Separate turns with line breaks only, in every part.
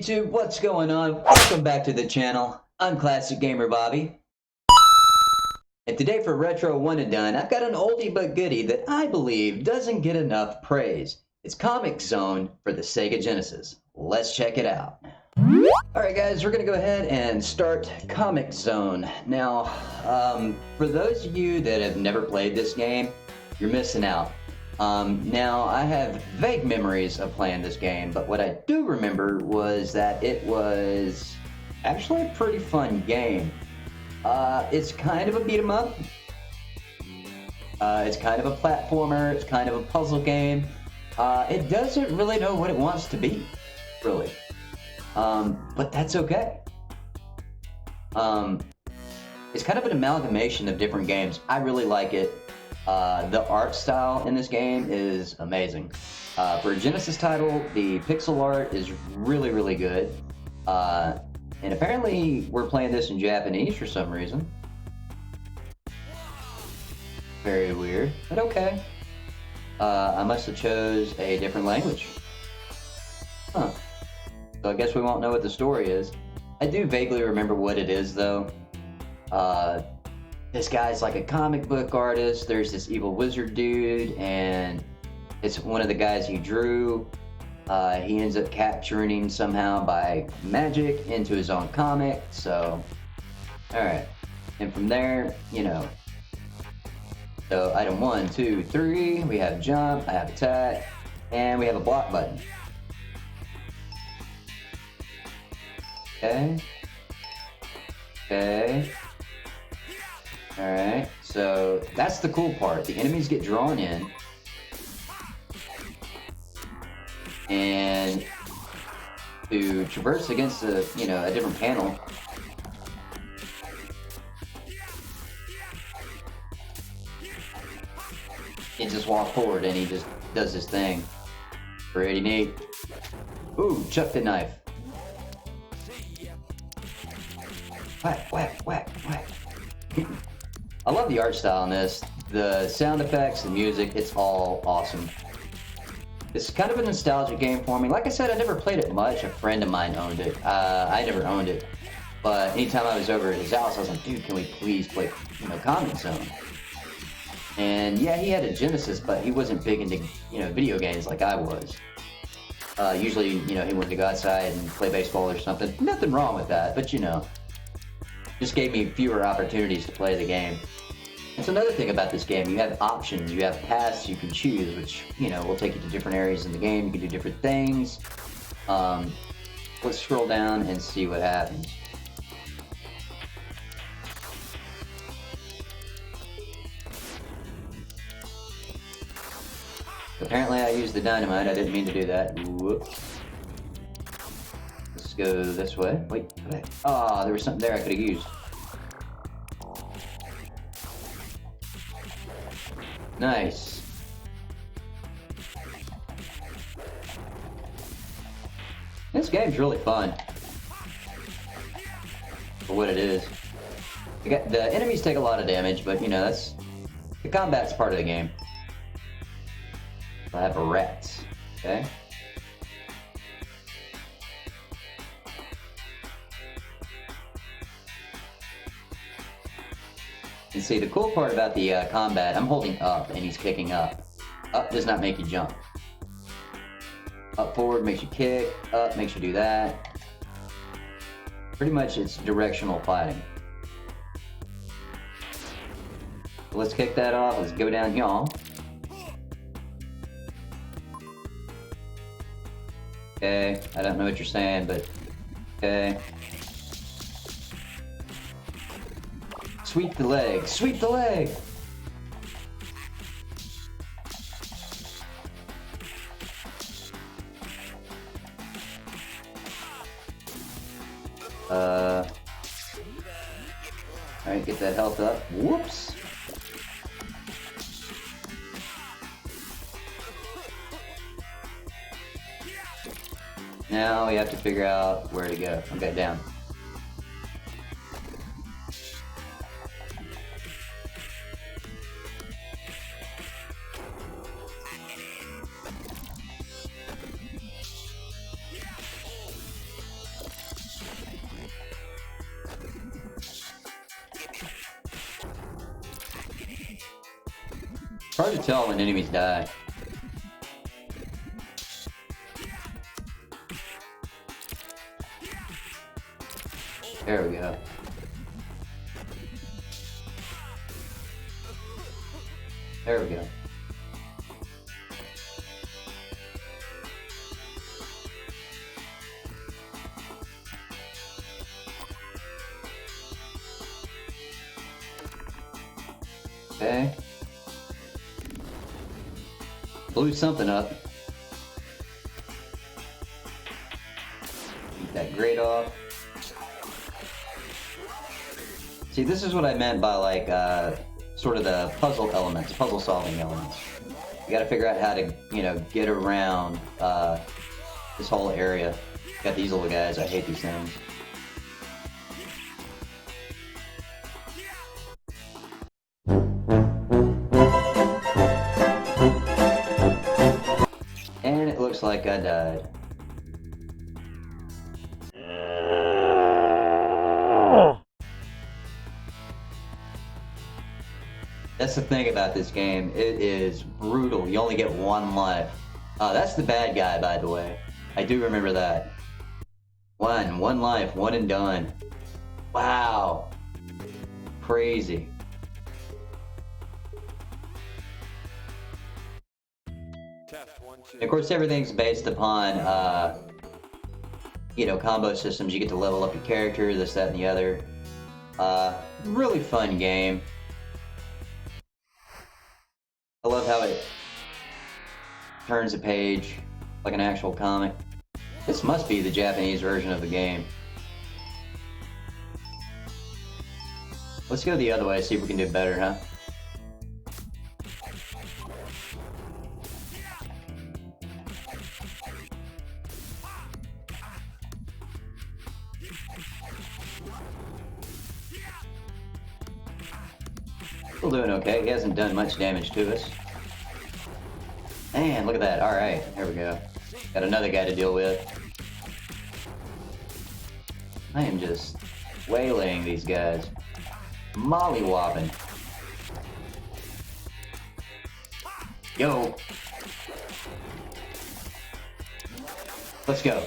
YouTube, what's going on? Welcome back to the channel. I'm Classic Gamer Bobby. And today for Retro One and Done, I've got an oldie but goodie that I believe doesn't get enough praise. It's Comix Zone for the Sega Genesis. Let's check it out. Alright guys, we're going to go ahead and start Comix Zone. Now, for those of you that have never played this game, you're missing out. Now, I have vague memories of playing this game, but what I do remember was that it was actually a pretty fun game. It's kind of a beat 'em up. It's kind of a platformer. It's kind of a puzzle game. It doesn't really know what it wants to be, really. But that's okay. It's kind of an amalgamation of different games. I really like it. The art style in this game is amazing. For a Genesis title, the pixel art is really, really good. And apparently we're playing this in Japanese for some reason. Very weird, but okay. I must have chose a different language. Huh. So I guess we won't know what the story is. I do vaguely remember what it is though. This guy's like a comic book artist. There's this evil wizard dude, and it's one of the guys he drew. He ends up capturing him somehow by magic into his own comic. So, alright. And from there, you know. So, item 1, 2, 3. We have jump, I have attack, and we have a block button. Okay. Okay. Alright, so that's the cool part. The enemies get drawn in. And to traverse against a different panel. He just walks forward and he just does his thing. Pretty neat. Ooh, chuck the knife. Whack, whack, whack, whack. I love the art style in this. The sound effects, the music, it's all awesome. It's kind of a nostalgic game for me. Like I said, I never played it much. A friend of mine owned it. I never owned it. But anytime I was over at his house, I was like, dude, can we please play, Comix Zone? And yeah, he had a Genesis, but he wasn't big into, video games like I was. Usually, he wanted to go outside and play baseball or something. Nothing wrong with that, but just gave me fewer opportunities to play the game. That's another thing about this game. You have options, you have paths you can choose, which, will take you to different areas in the game. You can do different things. Let's scroll down and see what happens. Apparently I used the dynamite. I didn't mean to do that. Whoops. Let's go this way. Wait. Ah, there was something there I could have used. Nice. This game's really fun. For what it is. The enemies take a lot of damage, but that's the combat's part of the game. I have a rat. Okay. And see, the cool part about the combat, I'm holding up and he's kicking up. Up does not make you jump. Up forward makes you kick, up makes you do that. Pretty much it's directional fighting. So let's kick that off, let's go down here. Okay, I don't know what you're saying, but okay. Sweep the leg, sweep the leg! Alright, get that health up. Whoops! Now we have to figure out where to go. Okay, down. Hard to tell when enemies die. There we go. There we go. Okay. Blew something up. Keep that grate off. See, this is what I meant by like sort of the puzzle elements, puzzle solving elements. You gotta figure out how to, you know, get around this whole area. Got these little guys, I hate these things. And it looks like I died. That's the thing about this game. It is brutal. You only get one life. That's the bad guy, by the way. I do remember that. One life, one and done. Wow. Crazy. And of course, everything's based upon, you know, combo systems. You get to level up your character, this, that, and the other. Really fun game. I love how it turns a page like an actual comic. This must be the Japanese version of the game. Let's go the other way, see if we can do better, huh? Still doing okay. He hasn't done much damage to us. Man, look at that. Alright, there we go. Got another guy to deal with. I am just waylaying these guys. Mollywopping. Yo! Let's go.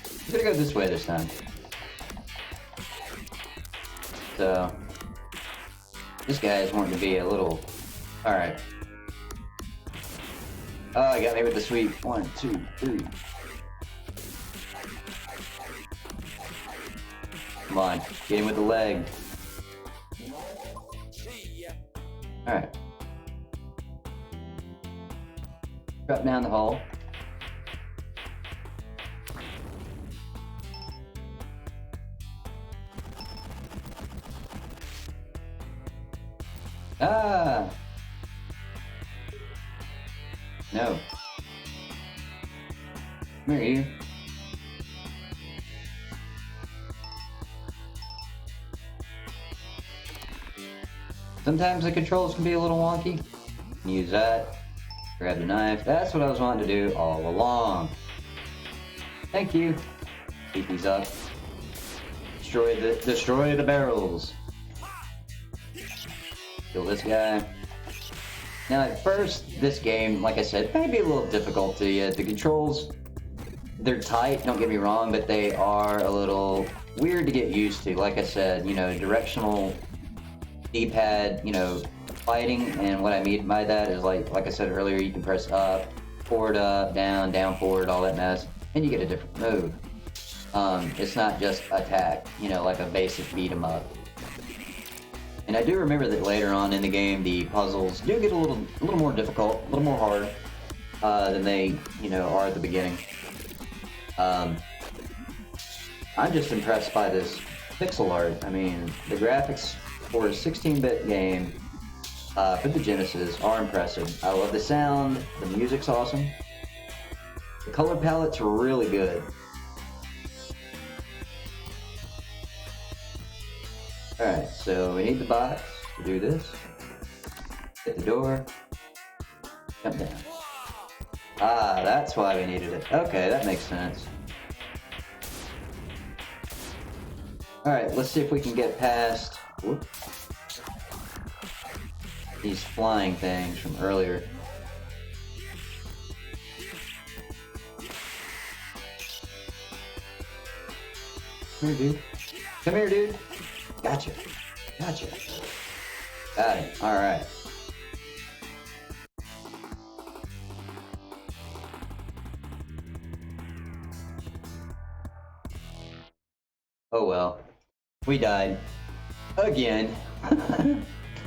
I'm gonna go this way this time. So... this guy is wanting to be a little... Alright. Oh, I got me with the sweep. 1, 2, 3. Come on, get him with the leg. Alright. Drop down the hole. Ah! No. Come here, you. Sometimes the controls can be a little wonky. Use that. Grab the knife. That's what I was wanting to do all along. Thank you. Keep these up. Destroy the barrels. Kill this guy. Now at first, this game, like I said, may be a little difficult to you. The controls, they're tight, don't get me wrong, but they are a little weird to get used to. Like I said, you know, directional D-pad, you know, fighting, and what I mean by that is like I said earlier, you can press up, forward up, down forward, all that mess, and you get a different move. It's not just attack, you know, like a basic beat 'em up. And I do remember that later on in the game, the puzzles do get a little more difficult, a little more hard than they, you know, are at the beginning. I'm just impressed by this pixel art. I mean, the graphics for a 16-bit game for the Genesis are impressive. I love the sound, the music's awesome. The color palette's really good. Alright, so we need the box to do this. Hit the door. Jump down. Ah, that's why we needed it. Okay, that makes sense. Alright, let's see if we can get past... Whoop. these flying things from earlier. Come here, dude. Come here, dude. Gotcha. Gotcha. Got it. Alright. Oh well. We died. Again.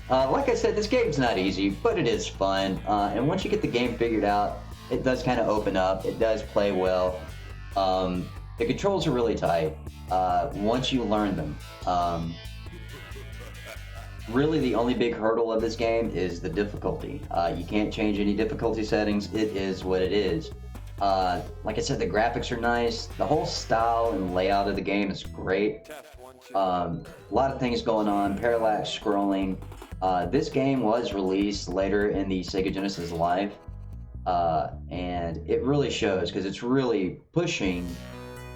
Like I said, this game's not easy, but it is fun. And once you get the game figured out, it does kind of open up. It does play well. The controls are really tight once you learn them. Really, the only big hurdle of this game is the difficulty. You can't change any difficulty settings. It is what it is. Like I said, the graphics are nice. The whole style and layout of the game is great. A lot of things going on. Parallax scrolling. This game was released later in the Sega Genesis life. And it really shows because it's really pushing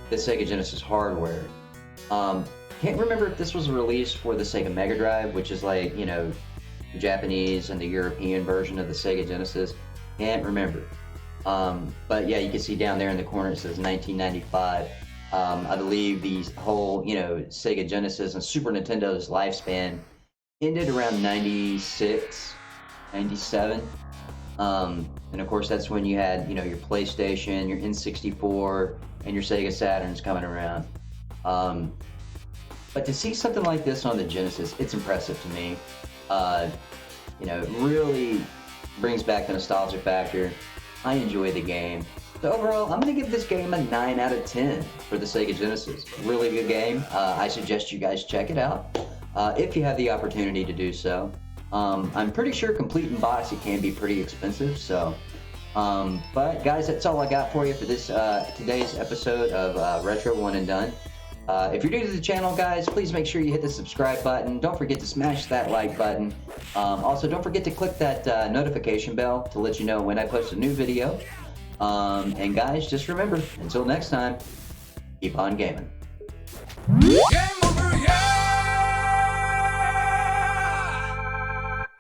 the Sega Genesis hardware. Can't remember if this was released for the Sega Mega Drive, which is like, you know, the Japanese and the European version of the Sega Genesis. Can't remember. But yeah, you can see down there in the corner it says 1995. I believe the whole, you know, Sega Genesis and Super Nintendo's lifespan ended around 96, 97. And of course that's when you had, you know, your PlayStation, your N64, and your Sega Saturns coming around. But to see something like this on the Genesis, it's impressive to me. You know, it really brings back the nostalgia factor. I enjoy the game. So overall, I'm going to give this game a 9 out of 10 for the Sega Genesis. Really good game. I suggest you guys check it out if you have the opportunity to do so. I'm pretty sure complete in box it can be pretty expensive. So, but guys, that's all I got for you for this today's episode of Retro One and Done. If you're new to the channel, guys, please make sure you hit the subscribe button. Don't forget to smash that like button. Also, don't forget to click that notification bell to let you know when I post a new video. And guys, just remember, until next time, keep on gaming.
Yeah!